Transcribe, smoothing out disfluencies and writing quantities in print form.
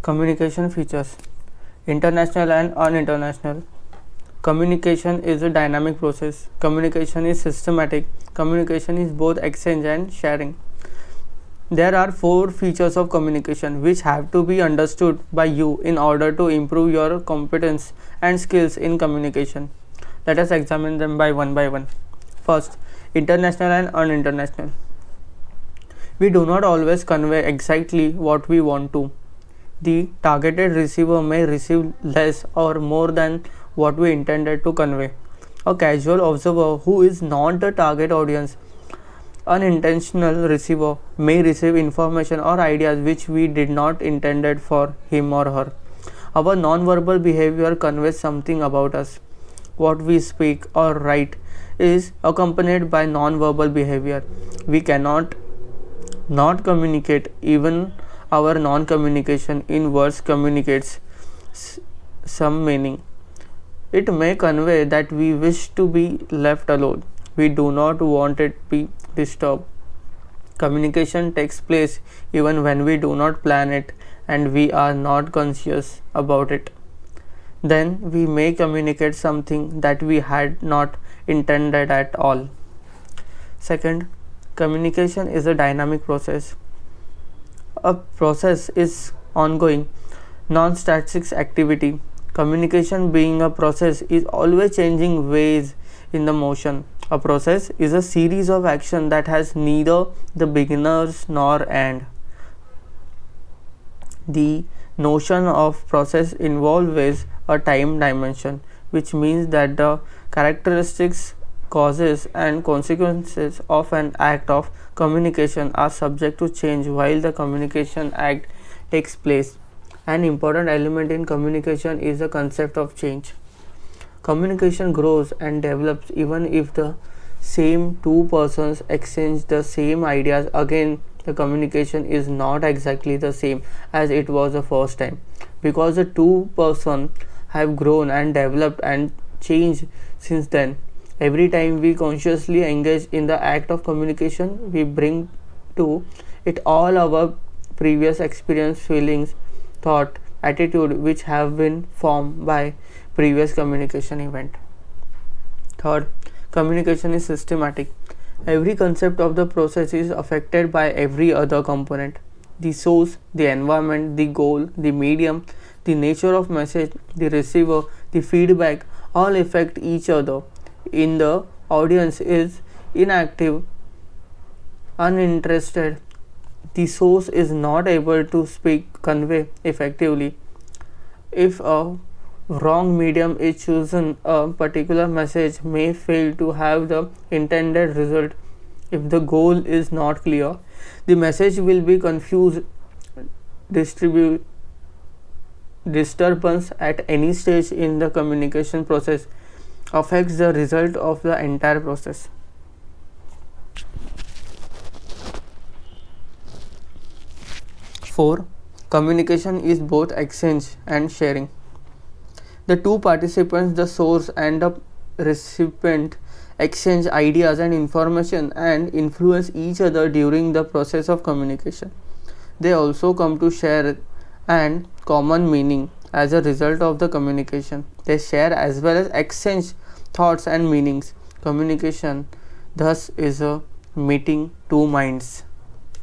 Communication features: international and uninternational. Communication is a dynamic process. Communication is systematic. Communication is both exchange and sharing. There are 4 features of communication which have to be understood by you in order to improve your competence and skills in communication. Let us examine them by one. First, international and uninternational. We do not always convey exactly what we want to. The targeted receiver may receive less or more than what we intended to convey. A casual observer who is not the target audience, unintentional receiver, may receive information or ideas which we did not intended for him or her. Our non-verbal behavior conveys something about us. What we speak or write is accompanied by non-verbal behavior. We cannot not communicate. Even our non-communication in words communicates some meaning. It may convey that we wish to be left alone. We do not want it to be disturbed. Communication takes place even when we do not plan it and we are not conscious about it. Then we may communicate something that we had not intended at all. Second, communication is a dynamic process. A process is ongoing, non-static activity. Communication, being a process, is always changing ways in the motion. A process is a series of action that has neither the beginners nor end. The notion of process involves a time dimension, which means that the characteristics, causes and consequences of an act of communication are subject to change while the communication act takes place. An important element in communication is the concept of change. Communication grows and develops even if the same two persons exchange the same ideas. Again, the communication is not exactly the same as it was the first time, because the two persons have grown and developed and changed since then. Every time we consciously engage in the act of communication, we bring to it all our previous experience, feelings, thought, attitude which have been formed by previous communication event. Third, communication is systematic. Every concept of the process is affected by every other component. The source, the environment, the goal, the medium, the nature of message, the receiver, the feedback all affect each other. In the audience is inactive, uninterested, the source is not able to convey effectively. If a wrong medium is chosen, a particular message may fail to have the intended result. If the goal is not clear, the message will be confused. Disturbance at any stage in the communication process affects the result of the entire process. 4. Communication is both exchange and sharing. The two participants, the source and the recipient, exchange ideas and information and influence each other during the process of communication. They also come to share and common meaning as a result of the communication. They share as well as exchange thoughts and meanings. Communication thus is a meeting two minds.